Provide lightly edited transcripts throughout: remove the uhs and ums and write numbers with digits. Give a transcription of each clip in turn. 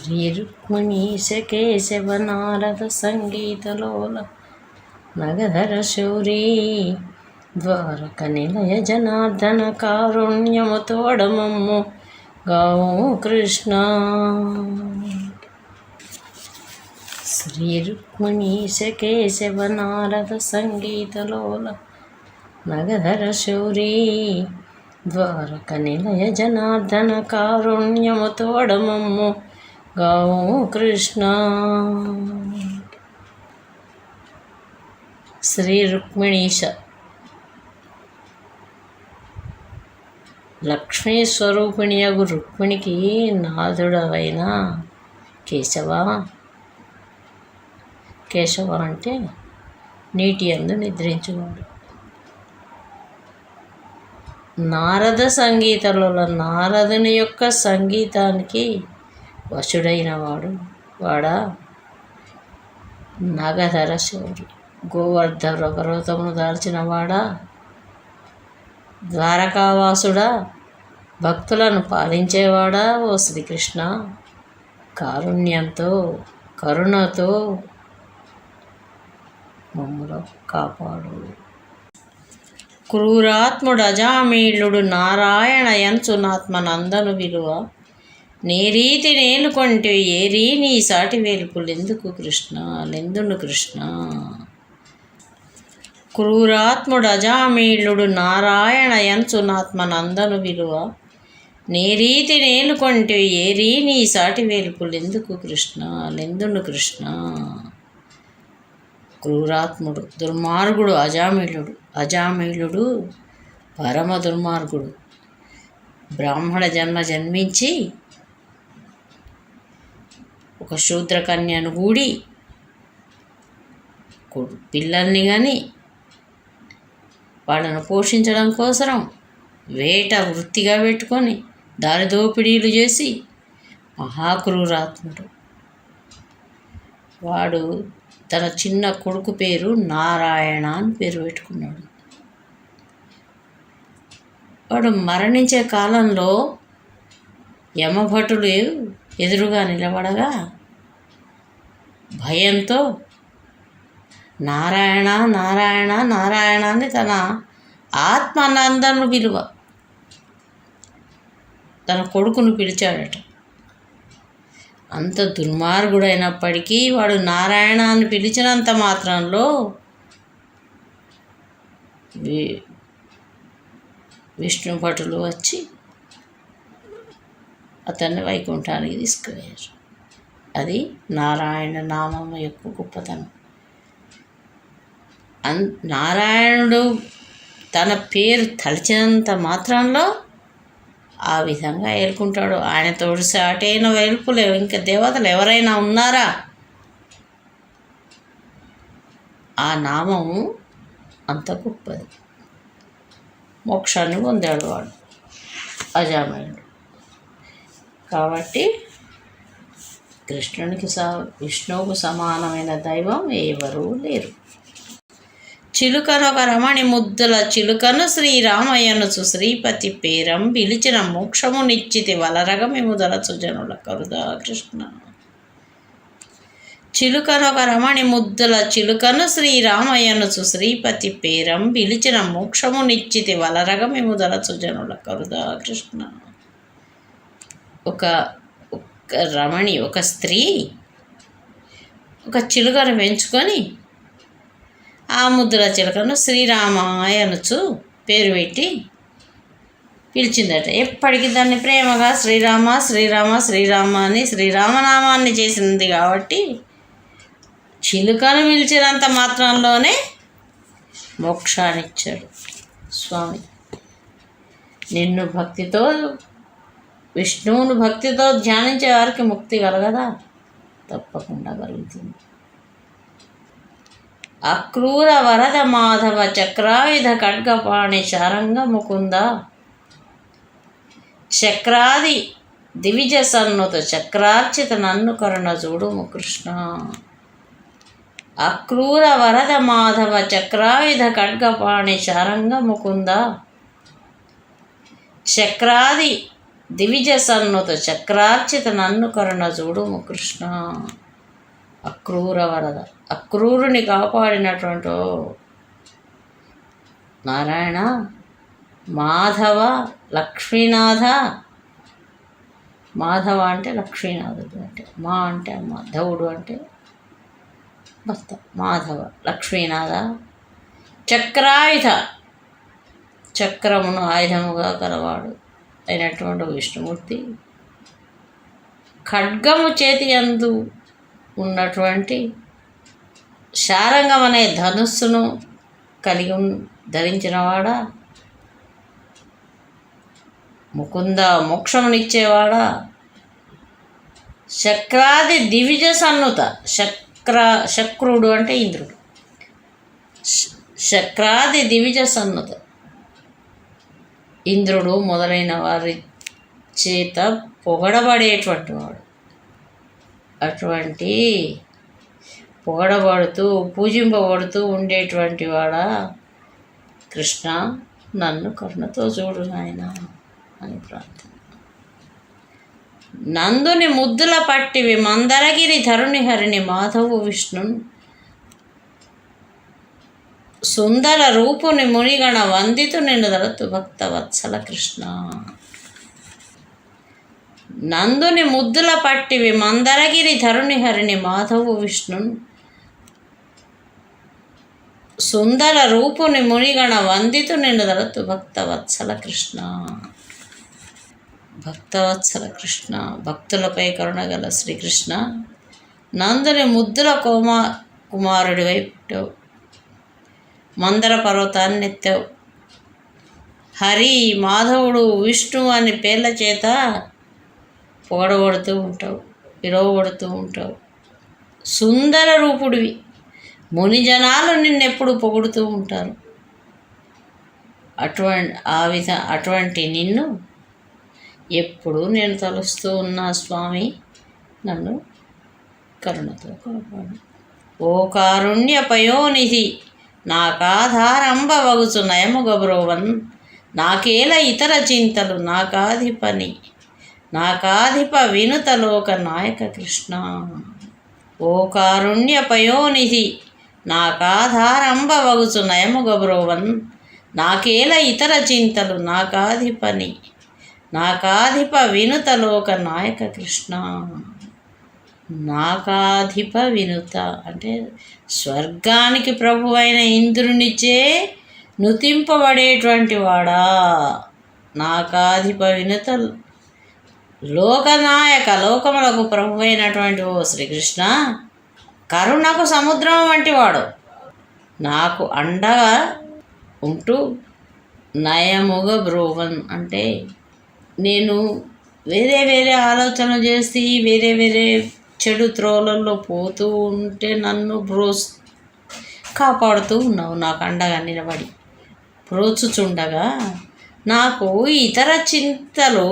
శ్రీరుక్మిణీశ కేశవ నారద సంగీతలోల నగధర శౌరీ ద్వారక నిలయ జనార్దన కారుణ్యము తోడమమ్ము గావు కృష్ణ. శ్రీరుక్మిణీశ కేశవ నారద సంగీతలోల నగధర శౌరీ ద్వారక నిలయ జనార్దన కారుణ్యము తోడమమ్ము గావు కృష్ణ. శ్రీ రుక్మిణీశ లక్ష్మీ స్వరూపిణియగు రుక్మిణికి నాథుడవైన కేశవ. కేశవ అంటే నీటి యందు నిద్రించువాడు. నారద సంగీతంలో నారదుని యొక్క సంగీతానికి వశుడైన వాడా నగధర శౌరి. గోవర్ధన పర్వతమును దాల్చిన వాడా, ద్వారకావాసుడా, భక్తులను పాలించేవాడా ఓ శ్రీకృష్ణ, కారుణ్యంతో కరుణతో మమ్ముల కాపాడు. క్రూరాత్ముడు అజామీళుడు నారాయణ యంచునాత్మనందను విలువ నేరీతి నేను కొంటే ఏరీ నీ సాటి వేల్పులెందుకు కృష్ణ లెందును కృష్ణ. క్రూరాత్ముడు అజామీళుడు నారాయణ యంచునాత్మనందను విలువ నేరీతి నేను కొంటే ఏరీ నీ సాటి వేల్పులెందుకు కృష్ణ లెందును కృష్ణ. క్రూరాత్ముడు దుర్మార్గుడు అజామీళుడు పరమ దుర్మార్గుడు. బ్రాహ్మణ జన్మించి ఒక శూద్రకన్యను కూడి పిల్లల్ని కానీ వాళ్ళను పోషించడం కోసం వేట వృత్తిగా పెట్టుకొని దారి దోపిడీలు చేసి మహాక్రూరాత్ముడు. వాడు తన చిన్న కొడుకు పేరు నారాయణ అని పేరు పెట్టుకున్నాడు. వాడు మరణించే కాలంలో యమభటులు ఎదురుగా నిలబడగా భయంతో నారాయణ నారాయణ నారాయణ అని తన ఆత్మానందను విలువ తన కొడుకును పిలిచాడట. అంత దుర్మార్గుడైనప్పటికీ వాడు నారాయణ అని పిలిచినంత మాత్రంలో విష్ణు భటులు వచ్చి అతన్ని వైకుంఠానికి తీసుకువెళ్ళారు. అది నారాయణ నామం యొక్క గొప్పతనం. నారాయణుడు తన పేరు తలిచినంత మాత్రంలో ఆ విధంగా ఏలుకుంటాడు. ఆయనతోడు సాటైన వేల్పులు ఇంకా దేవతలు ఎవరైనా ఉన్నారా? ఆ నామము అంత గొప్పది. మోక్షాన్ని పొందాడు వాడు అజామయుడు. కాబట్టి విష్ణువుకు సమానమైన దైవం ఎవరూ లేరు. చిలుకనొక రమణి ముద్దుల చిలుకను శ్రీరామయ్యనుచు శ్రీపతి పేరం పిలిచిన మోక్షము నిశ్చితి వలరగమిముదల సుజనుల కరుదా కృష్ణ. చిలుకనొక రమణి ముద్దుల చిలుకను శ్రీరామయ్యనుచు శ్రీపతి పేరం పిలిచిన మోక్షము నిశ్చితి వలరగమిముదల సుజనుల కరుదా కృష్ణ. ఒక రమణి, ఒక స్త్రీ ఒక చిలుకను పెంచుకొని ఆ ముద్దుల చిలుకను శ్రీరామాయనుచు పేరు పెట్టి పిలిచిందట. ఎప్పటికీ దాన్ని ప్రేమగా శ్రీరామ శ్రీరామ శ్రీరామ అని శ్రీరామనామాన్ని చేసింది. కాబట్టి చిలుకను పిలిచినంత మాత్రంలోనే మోక్షాన్నిచ్చాడు స్వామి. నిన్ను భక్తితో విష్ణువును భక్తితో ధ్యానించే వారికి ముక్తి కలగదా? తప్పకుండా కలుగుతుంది. అక్రూర వరద మాధవ చక్రాయుధ ఖడ్గపాణి శారంగ ముకుంద చక్రాది దివిజ సన్నుత చక్రార్చిత నన్ను కరుణ చూడుము కృష్ణ. అక్రూర వరద మాధవ చక్రాయుధ ఖడ్గపాణి శారంగ ముకుంద చక్రాది దివిజ సన్నుత చక్రార్చిత నన్ను కరుణ చూడుము కృష్ణ. అక్రూర వరద, అక్రూరుని కాపాడినటువంటి నారాయణ, మాధవ, లక్ష్మీనాథ. మాధవ అంటే లక్ష్మీనాథుడు అంటే, మా అంటే అమ్మ, ధవుడు అంటే భర్త. మాధవ, లక్ష్మీనాథ. చక్రాయుధ, చక్రమును ఆయుధముగా కలవాడు అయినటువంటి విష్ణుమూర్తి. ఖడ్గము చేతి యందు ఉన్నటువంటి శారంగం అనే ధనుస్సును కలిగి ధరించినవాడా. ముకుంద, మోక్షమునిచ్చేవాడా. శక్రాది దివిజ సన్నుత, శక్రుడు అంటే ఇంద్రుడు. శక్రాది దివిజ సన్నుత, ఇంద్రుడు మొదలైన వారి చేత పొగడబడేటువంటి వాడు. అటువంటి పొగడబడుతూ పూజింపబడుతూ ఉండేటువంటి వాడా కృష్ణ, నన్ను కరుణతో చూడు నాయన అని ప్రార్థన. నందుని ముద్దుల పట్టివి మందరగిరి ధరుని హరిని మాధవు విష్ణు. సుందర రూపుని మునిగణ వందితు నిన్ను దళతు భక్త వత్సల కృష్ణ. నందుని ముద్దుల పట్టివి మందరగిరి ధరుని హరిని మాధవు విష్ణు. సుందర రూపుని మునిగణ వందితు నిన్ను దళతు భక్త వత్సల కృష్ణ. భక్తవత్సల కృష్ణ, భక్తులపై కరుణగల శ్రీకృష్ణ. నందుని ముద్దుల కుమారుడి వైపు మందర పర్వతాన్ని ఎత్తావు. హరి, మాధవుడు, విష్ణు అని పేర్ల చేత పొగడబడుతూ ఉంటావు, పిలువబడుతూ ఉంటావు. సుందర రూపుడివి, ముని జనాలు నిన్నెప్పుడు పొగుడుతూ ఉంటారు. అటువంటి నిన్ను ఎప్పుడు నేను తలుస్తూ ఉన్నా స్వామి, నన్ను కరుణతో కాపాడు. ఓ కారుణ్య పయోనిధి, నాకాధారంబ వగుచు నయము గౌరవన్. నాకేల ఇతర చింతలు నాకాధిప వినుతలోక నాయక కృష్ణ. ఓ కారుణ్య పయోనిధి, నాకాధారంబ వగుచు నయము గౌరవన్. నాకేల ఇతర చింతలు నాకాధిప వినుతలోక నాయక కృష్ణ. నాకాధిప వినుత అంటే స్వర్గానికి ప్రభు అయిన ఇంద్రునిచే నుతింపబడేటువంటి వాడా. నాకాధిప వినుత లోకనాయక, లోకములకు ప్రభు అయినటువంటి ఓ శ్రీకృష్ణ, కరుణకు సముద్రం వంటి వాడు. నాకు అండగా ఉంటూ నయముగా బ్రోవన్ అంటే నేను వేరే ఆలోచన చేసి వేరే చెడు త్రోలల్లో పోతూ ఉంటే నన్ను కాపాడుతూ ఉన్నావు. నాకు అండగా నిలబడి ప్రోచుచుండగా నాకు ఇతర చింతలు,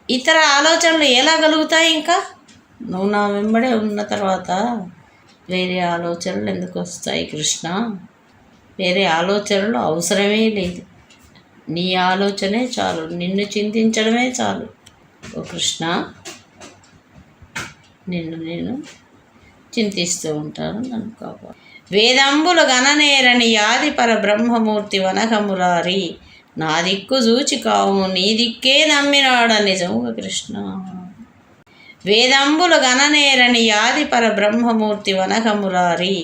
ఇతర ఆలోచనలు ఎలా కలుగుతాయి? ఇంకా నువ్వు నా వెంబడే ఉన్న తర్వాత వేరే ఆలోచనలు ఎందుకు వస్తాయి కృష్ణ? వేరే ఆలోచనలు అవసరమే లేదు. నీ ఆలోచనే చాలు, నిన్ను చింతించడమే చాలు. ఓ కృష్ణ, నేను చింతిస్తూ ఉంటాను, నన్ను కాపాడు. వేదంబులు గణనేరని యాది పర బ్రహ్మమూర్తి వనగమురారి. నా దిక్కు చూచి కావు నీ దిక్కే నమ్మినాడ నిజముగా కృష్ణ. వేదంబులు గణనేరని యాది పర బ్రహ్మమూర్తి వనగమురారి.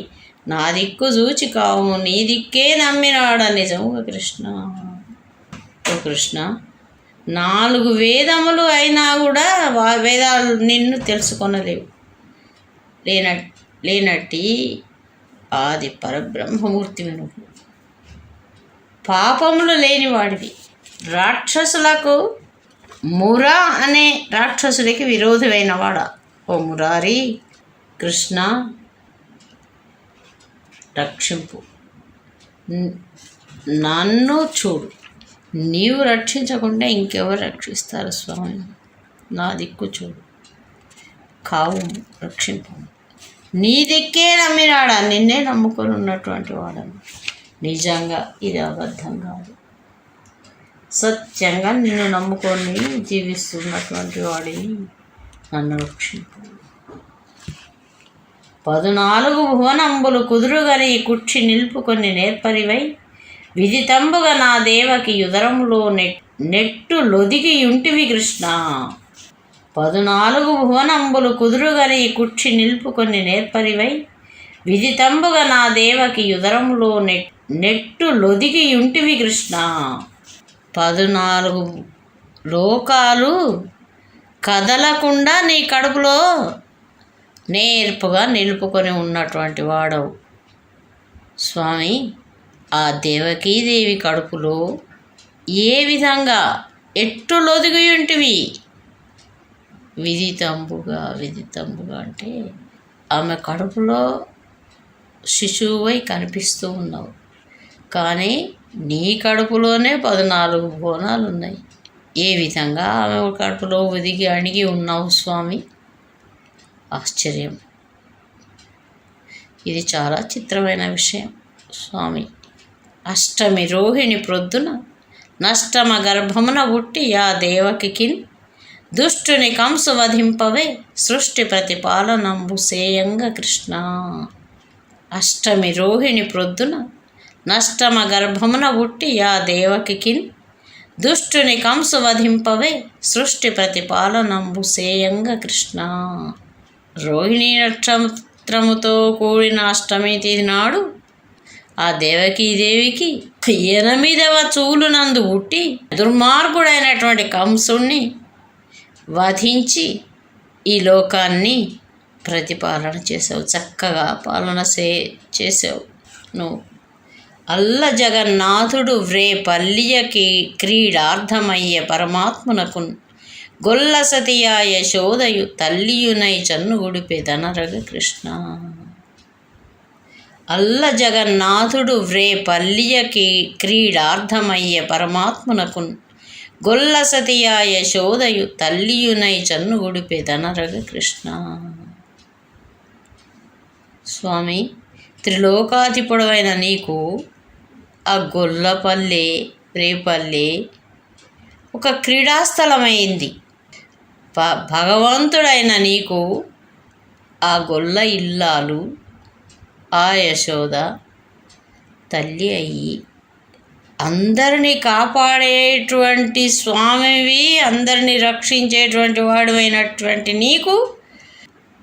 నా దిక్కు చూచి కావు నీ దిక్కే నమ్మినాడ నిజముగా కృష్ణ. ఓ కృష్ణ, 4 వేదములు అయినా కూడా వేదాలు నిన్ను తెలుసుకొనలేవు. లేనట్టి ఆది పరబ్రహ్మమూర్తివి నువ్వు. పాపములు లేనివాడివి. రాక్షసులకు మురా అనే రాక్షసుడికి విరోధమైన వాడా ఓ మురారి కృష్ణ, రక్షింపు. నన్ను చూడు, నీవు రక్షించకుండా ఇంకెవరు రక్షిస్తారు స్వామి? నా దిక్కు చూడు, కావు రక్షింపు. నీ దిక్కే నమ్మినాడా, నిన్నే నమ్ముకొని ఉన్నటువంటి వాడను. నిజంగా ఇది అబద్ధం కాదు. సత్యంగా నిన్ను నమ్ముకొని జీవిస్తున్నటువంటి వాడిని నన్ను రక్షింపు. 14 భువనంబులు కుదురుగని కుక్షి నిలుపుకొని నేర్పరివై విదితంబుగా నా దేవకి యుదరములో నెట్టు లొదిగి యుంటివి కృష్ణ. 14 భువనంబులు కుదురుగని కుక్షి నిలుపుకొని నేర్పరివై విదితంబుగా నా దేవకి యుదరములో నెట్టు లొదిగి యుంటివి కృష్ణ. 14 లోకాలు కదలకుండా నీ కడుపులో నేర్పుగా నిలుపుకొని ఉన్నటువంటి వాడవు స్వామి. ఆ దేవకీదేవి కడుపులో ఏ విధంగా ఎట్టు లొదిగి ఉంటివి? విదితంబుగా అంటే ఆమె కడుపులో శిశువువై కనిపిస్తూ ఉన్నావు, కానీ నీ కడుపులోనే 14 భువనాలు ఉన్నాయి. ఏ విధంగా ఆమె కడుపులో ఒదిగి అణిగి ఉన్నావు స్వామి? ఆశ్చర్యం. ఇది చాలా చిత్రమైన విషయం స్వామి. అష్టమి రోహిణి ప్రొద్దున నష్టమ గర్భమున పుట్టి ఆ దేవకికిన్ దుష్టుని కంసు వధింపవే సృష్టి ప్రతిపాలనంబు సేయంగా కృష్ణ. అష్టమి రోహిణి ప్రొద్దున నష్టమ గర్భమున పుట్టి ఆ దేవకికిన్ దుష్టుని కంసు వధింపవే సృష్టి ప్రతిపాలనంబు సేయంగా కృష్ణ. రోహిణీ నక్షత్రముతో కూడిన అష్టమి తిథి నాడు ఆ దేవకీదేవికి 8వ చూలునందు పుట్టి దుర్మార్గుడైనటువంటి కంసుణ్ణి వధించి ఈ లోకాన్ని ప్రతిపాలన చేసావు, చక్కగా పాలన చేసావు నువ్వు. అల్ల జగన్నాథుడు వ్రే పల్లియకి క్రీడార్థమయ్య పరమాత్మునకు గొల్ల సతియా యశోదయు తల్లియునై చన్నుగుడిపెదనరగ కృష్ణ. అల్ల జగన్నాథుడు వ్రే పల్లియకి క్రీడార్థమయ్య పరమాత్మునకు గొల్ల సతియా యశోదయు తల్లియునై చన్నుగుడిపెదనరగ కృష్ణ. స్వామి, త్రిలోకాధిపుడవైన నీకు ఆ గొల్లపల్లె రేపల్లె ఒక క్రీడాస్థలమైంది. భగవంతుడైన నీకు ఆ గొల్ల ఇల్లాలు ఆ యశోద తల్లి అయ్యి అందరినీ కాపాడేటువంటి స్వామివి, అందరినీ రక్షించేటువంటి వాడువైనటువంటి నీకు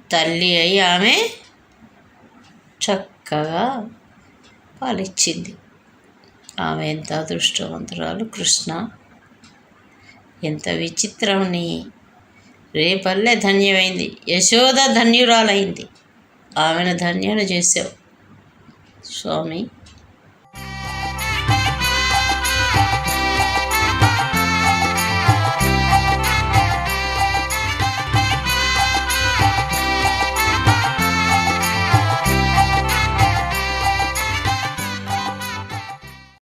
తల్లి అయి ఆమె చక్కగా పాలిచ్చింది. ఆమె ఎంత అదృష్టవంతురాలు కృష్ణ. ఎంత విచిత్రం! నీ రేపల్లె ధన్యమైంది, యశోద ధన్యురాలైంది, ఆమెను ధన్యులు చేసావు స్వామి.